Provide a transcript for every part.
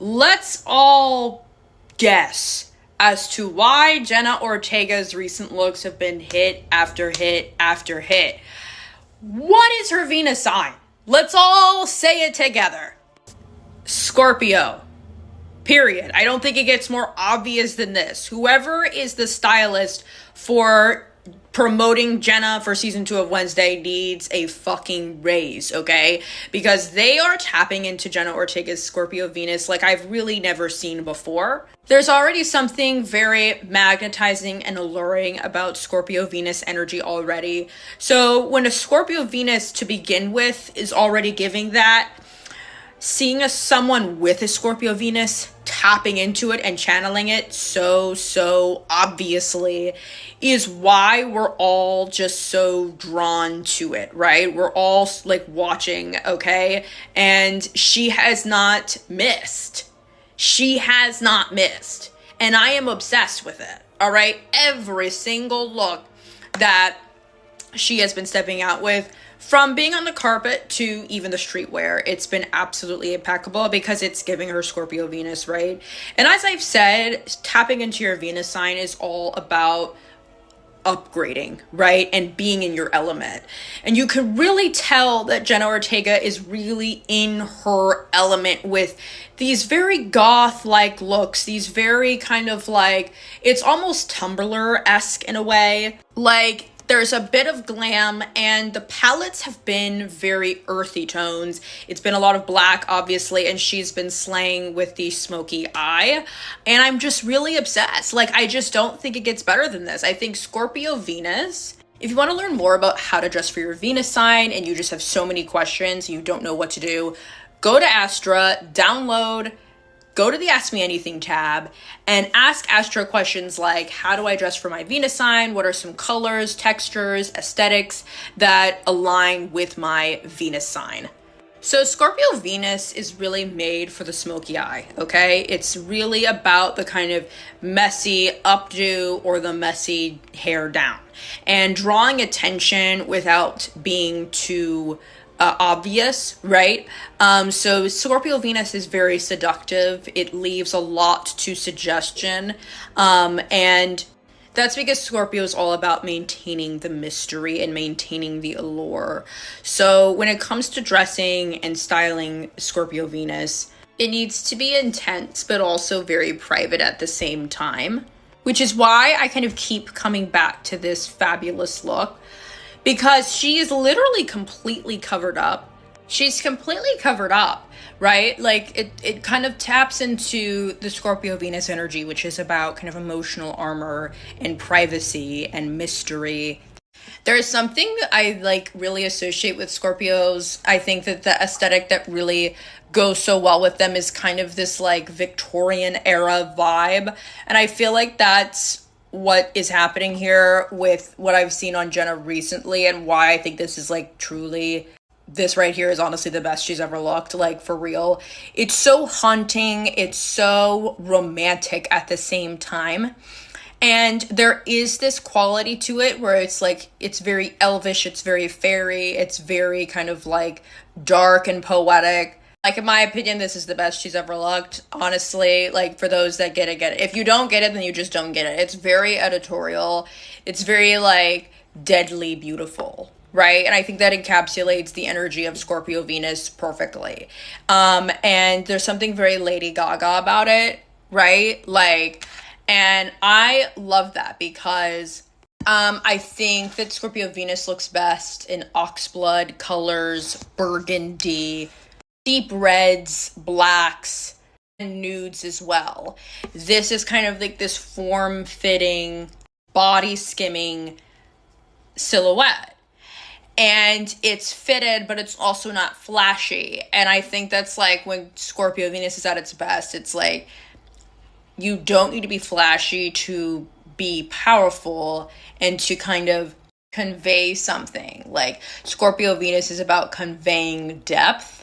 let's all guess as to why Jenna Ortega's recent looks have been hit after hit after hit. What is her Venus sign? Let's all say it together. Scorpio. Period. I don't think it gets more obvious than this. Whoever is the stylist for promoting Jenna for season 2 of Wednesday needs a fucking raise, okay? Because they are tapping into Jenna Ortega's Scorpio Venus like I've really never seen before. There's already something very magnetizing and alluring about Scorpio Venus energy already. So when a Scorpio Venus to begin with is already giving that, seeing someone with a Scorpio Venus tapping into it and channeling it so obviously is why we're all just so drawn to it, right? We're all like watching, okay? And she has not missed. She has not missed. And I am obsessed with it, all right? Every single look that she has been stepping out with, from being on the carpet to even the streetwear, it's been absolutely impeccable because it's giving her Scorpio Venus, right? And as I've said, tapping into your Venus sign is all about upgrading, right? And being in your element. And you can really tell that Jenna Ortega is really in her element with these very goth-like looks, these very kind of like, it's almost Tumblr-esque in a way. Like, there's a bit of glam, and the palettes have been very earthy tones. It's been a lot of black, obviously, and she's been slaying with the smoky eye. And I'm just really obsessed. Like, I just don't think it gets better than this. I think Scorpio Venus, if you want to learn more about how to dress for your Venus sign, and you just have so many questions, and you don't know what to do, go to Astra, download, go to the Ask Me Anything tab and ask Astra questions like, how do I dress for my Venus sign? What are some colors, textures, aesthetics that align with my Venus sign? So Scorpio Venus is really made for the smoky eye, okay? It's really about the kind of messy updo or the messy hair down and drawing attention without being too obvious, right? So Scorpio Venus is very seductive. It leaves a lot to suggestion. And that's because Scorpio is all about maintaining the mystery and maintaining the allure. So when it comes to dressing and styling Scorpio Venus, it needs to be intense, but also very private at the same time, which is why I kind of keep coming back to this fabulous look. Because she is literally completely covered up. She's completely covered up, right? Like, it kind of taps into the Scorpio Venus energy, which is about kind of emotional armor and privacy and mystery. There's something I, like, really associate with Scorpios. I think that the aesthetic that really goes so well with them is kind of this, like, Victorian era vibe. And I feel like that's what is happening here with what I've seen on Jenna recently, and why I think this is like truly, this right here is honestly the best she's ever looked, like for real. It's so haunting, it's so romantic at the same time, and there is this quality to it where it's like, it's very elvish, it's very fairy, it's very kind of like dark and poetic. Like, in my opinion, this is the best she's ever looked, honestly. Like, for those that get it, get it. If you don't get it, then you just don't get it. It's very editorial. It's very, like, deadly beautiful, right? And I think that encapsulates the energy of Scorpio Venus perfectly. And there's something very Lady Gaga about it, right? Like, and I love that because I think that Scorpio Venus looks best in oxblood colors, burgundy, deep reds, blacks, and nudes as well. This is kind of like this form-fitting, body-skimming silhouette. And it's fitted, but it's also not flashy. And I think that's like when Scorpio Venus is at its best. It's like, you don't need to be flashy to be powerful and to kind of convey something. Like, Scorpio Venus is about conveying depth.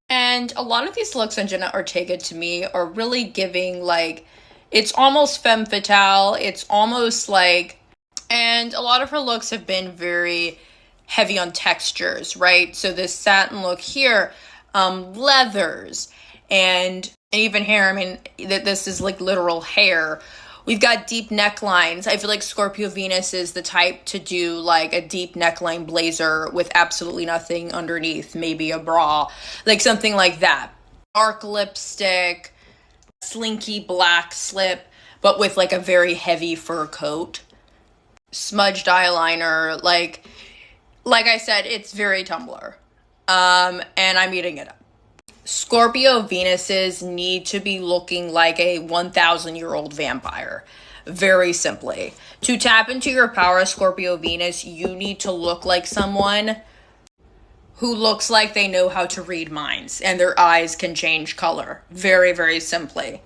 And a lot of these looks on Jenna Ortega to me are really giving, like, it's almost femme fatale. It's almost like, and a lot of her looks have been very heavy on textures, right? So this satin look here, leathers, and And even hair, I mean, this is like literal hair. We've got deep necklines. I feel like Scorpio Venus is the type to do like a deep neckline blazer with absolutely nothing underneath, maybe a bra, like something like that. Dark lipstick, slinky black slip, but with like a very heavy fur coat. Smudged eyeliner, like I said, it's very Tumblr. And I'm eating it up. Scorpio Venuses need to be looking like a 1,000-year-old vampire. Very simply. To tap into your power, Scorpio Venus, you need to look like someone who looks like they know how to read minds and their eyes can change color. Very, very simply.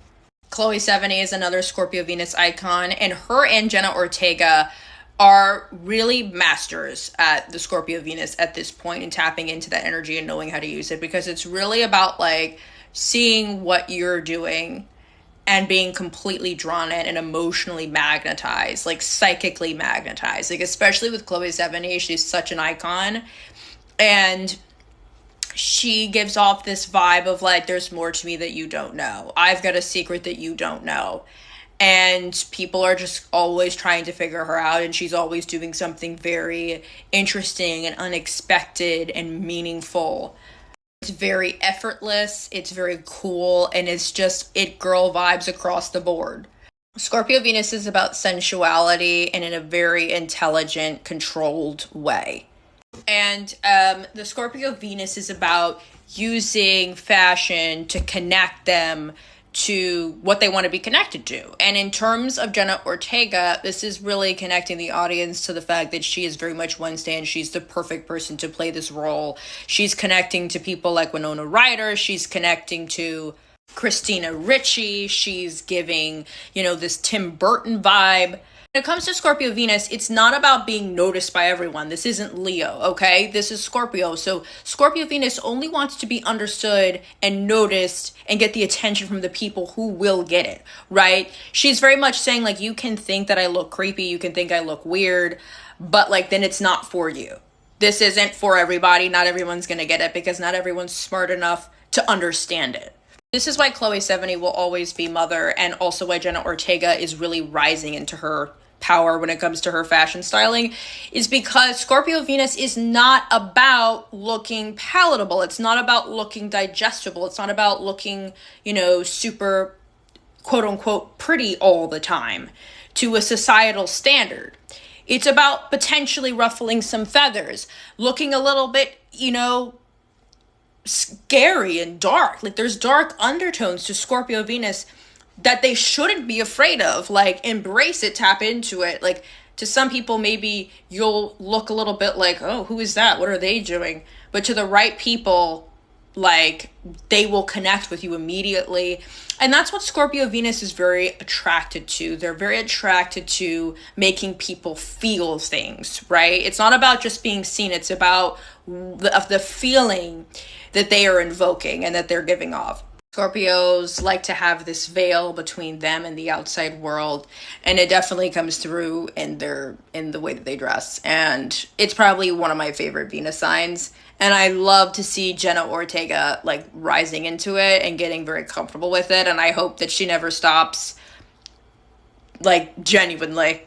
Chloë Sevigny is another Scorpio Venus icon, and her and Jenna Ortega are really masters at the Scorpio Venus at this point and tapping into that energy and knowing how to use it, because it's really about like seeing what you're doing and being completely drawn in and emotionally magnetized, like psychically magnetized. Like especially with Chloë Sevigny, she's such an icon, and she gives off this vibe of like, there's more to me that you don't know. I've got a secret that you don't know. And people are just always trying to figure her out, and she's always doing something very interesting and unexpected and meaningful. It's very effortless, it's very cool, and it's just it girl vibes across the board. Scorpio Venus is about sensuality and in a very intelligent, controlled way. And the Scorpio Venus is about using fashion to connect them to what they want to be connected to. And in terms of Jenna Ortega, this is really connecting the audience to the fact that she is very much Wednesday and she's the perfect person to play this role. She's connecting to people like Winona Ryder. She's connecting to Christina Ricci. She's giving, this Tim Burton vibe. When it comes to Scorpio Venus, it's not about being noticed by everyone. This isn't Leo, okay? This is Scorpio. So Scorpio Venus only wants to be understood and noticed and get the attention from the people who will get it, right? She's very much saying, like, you can think that I look creepy, you can think I look weird, but, like, then it's not for you. This isn't for everybody. Not everyone's going to get it because not everyone's smart enough to understand it. This is why Chloë Sevigny will always be mother, and also why Jenna Ortega is really rising into her power when it comes to her fashion styling, is because Scorpio Venus is not about looking palatable. It's not about looking digestible. It's not about looking, super quote unquote pretty all the time to a societal standard. It's about potentially ruffling some feathers, looking a little bit, scary and dark. Like there's dark undertones to Scorpio Venus that they shouldn't be afraid of. Like embrace it, tap into it. Like to some people, maybe you'll look a little bit like, oh, who is that? What are they doing? But to the right people, like they will connect with you immediately. And that's what Scorpio Venus is very attracted to. They're very attracted to making people feel things, right? It's not about just being seen. It's about the feeling that they are invoking and that they're giving off. Scorpios like to have this veil between them and the outside world, and it definitely comes through in the way that they dress. And it's probably one of my favorite Venus signs, and I love to see Jenna Ortega like rising into it and getting very comfortable with it, and I hope that she never stops, like genuinely.